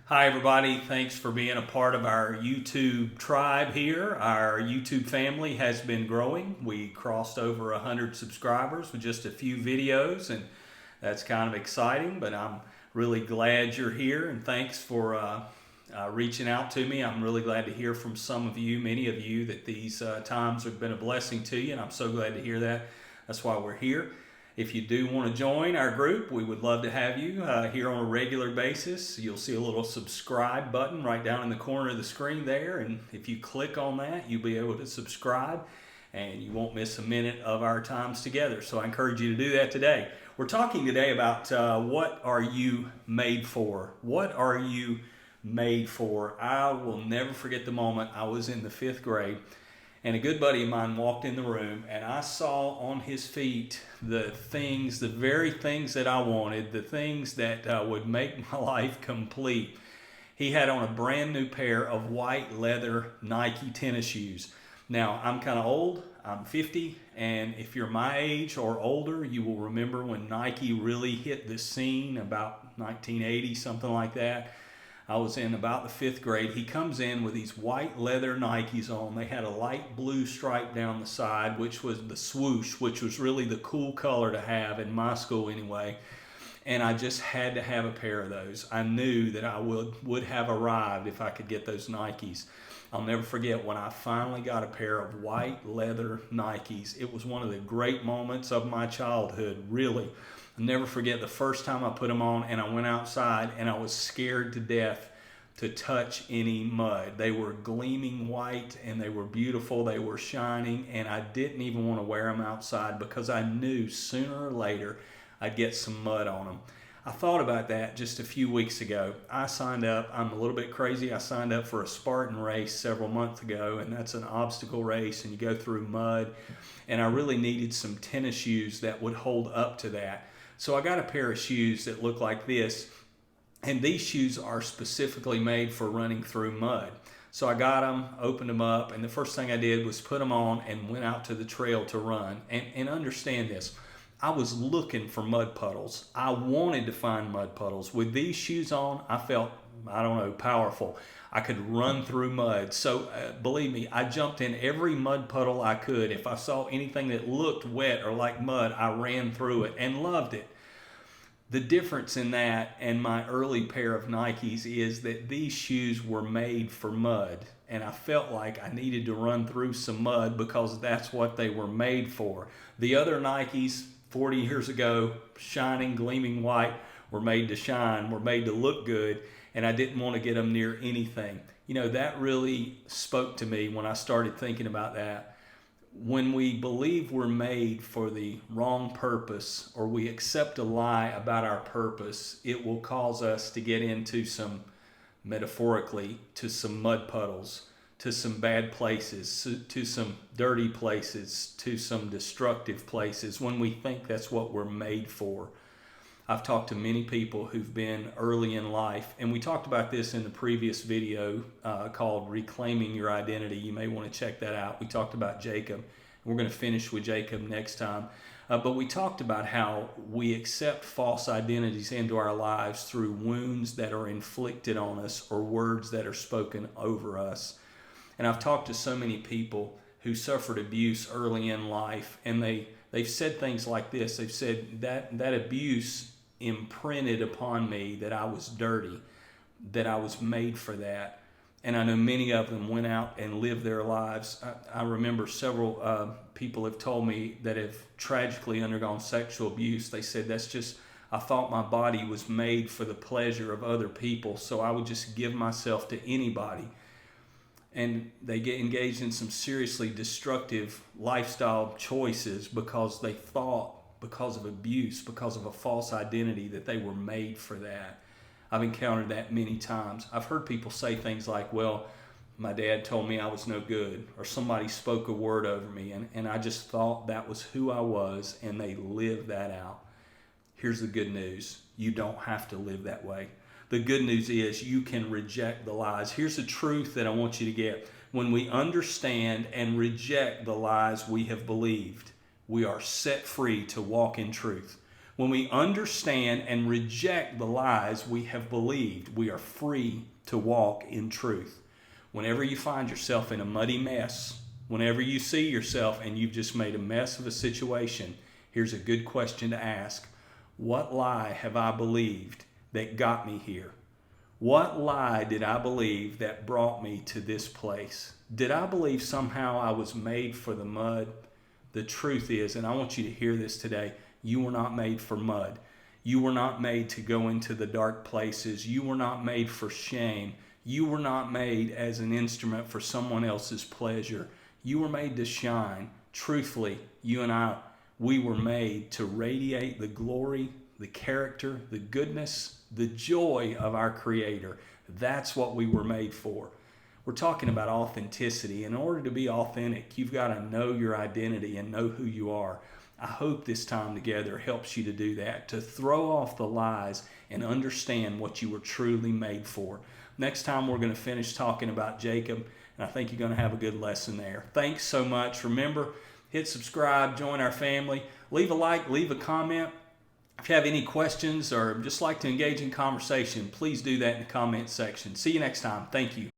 Hi, everybody. Thanks for being a part of our YouTube tribe here. Our YouTube family has been growing. We crossed over 100 subscribers with just a few videos, and that's kind of exciting, but I'm really glad you're here, and thanks for reaching out to me. I'm really glad to hear from some of you, many of you, that these times have been a blessing to you, and I'm so glad to hear that. That's why we're here. If you do want to join our group, we would love to have you here on a regular basis. You'll see a little subscribe button right down in the corner of the screen there, and if you click on that, you'll be able to subscribe and you won't miss a minute of our times together. So I encourage you to do that today. We're talking today about what are you made for? What are you made for? I will never forget the moment I was in the 5th grade, and a good buddy of mine walked in the room, and I saw on his feet the very things that I wanted, the things that would make my life complete. He had on a brand new pair of white leather Nike tennis shoes. Now, I'm kind of old, I'm 50, and if you're my age or older, you will remember when Nike really hit the scene about 1980, something like that. I was in about the 5th grade. He comes in with these white leather Nikes on. They had a light blue stripe down the side, which was the swoosh, which was really the cool color to have in my school anyway. And I just had to have a pair of those. I knew that I would have arrived if I could get those Nikes. I'll never forget when I finally got a pair of white leather Nikes. It was one of the great moments of my childhood, really. I'll never forget the first time I put them on, and I went outside and I was scared to death to touch any mud. They were gleaming white and they were beautiful, they were shining, and I didn't even want to wear them outside because I knew sooner or later I'd get some mud on them. I thought about that just a few weeks ago. I signed up, I'm a little bit crazy, I signed up for a Spartan race several months ago, and that's an obstacle race and you go through mud, and I really needed some tennis shoes that would hold up to that. So I got a pair of shoes that look like this, and these shoes are specifically made for running through mud. So I got them, opened them up, and the first thing I did was put them on and went out to the trail to run. And understand this, I was looking for mud puddles. I wanted to find mud puddles. With these shoes on, I felt, powerful. I could run through mud. So believe me, I jumped in every mud puddle I could. If I saw anything that looked wet or like mud, I ran through it and loved it. The difference in that and my early pair of Nikes is that these shoes were made for mud. And I felt like I needed to run through some mud because that's what they were made for. The other Nikes 40 years ago, shining, gleaming white, were made to shine, were made to look good, and I didn't want to get them near anything. You know, that really spoke to me when I started thinking about that. When we believe we're made for the wrong purpose, or we accept a lie about our purpose, it will cause us to get into metaphorically, to some mud puddles, to some bad places, to some dirty places, to some destructive places when we think that's what we're made for. I've talked to many people who've been early in life, and we talked about this in the previous video called Reclaiming Your Identity. You may want to check that out. We talked about Jacob. We're going to finish with Jacob next time. But we talked about how we accept false identities into our lives through wounds that are inflicted on us or words that are spoken over us. And I've talked to so many people who suffered abuse early in life, and they've said things like this. They've said that abuse imprinted upon me that I was dirty, that I was made for that. And I know many of them went out and lived their lives. I remember several people have told me that have tragically undergone sexual abuse. They said, I thought my body was made for the pleasure of other people, so I would just give myself to anybody. And they get engaged in some seriously destructive lifestyle choices because they thought, because of abuse, because of a false identity, that they were made for that. I've encountered that many times. I've heard people say things like, well, my dad told me I was no good, or somebody spoke a word over me, and I just thought that was who I was, and they lived that out. Here's the good news. You don't have to live that way. The good news is you can reject the lies. Here's the truth that I want you to get. When we understand and reject the lies we have believed, we are set free to walk in truth. When we understand and reject the lies we have believed, we are free to walk in truth. Whenever you find yourself in a muddy mess, whenever you see yourself and you've just made a mess of a situation, here's a good question to ask. What lie have I believed that got me here? What lie did I believe that brought me to this place? Did I believe somehow I was made for the mud? The truth is, and I want you to hear this today, you were not made for mud. You were not made to go into the dark places. You were not made for shame. You were not made as an instrument for someone else's pleasure. You were made to shine. Truthfully, you and I, we were made to radiate the glory, the character, the goodness, the joy of our Creator. That's what we were made for. We're talking about authenticity. In order to be authentic, you've got to know your identity and know who you are. I hope this time together helps you to do that, to throw off the lies and understand what you were truly made for. Next time we're going to finish talking about Jacob, and I think you're going to have a good lesson there. Thanks so much. Remember, hit subscribe, join our family, leave a like, leave a comment. If you have any questions or just like to engage in conversation, please do that in the comment section. See you next time. Thank you.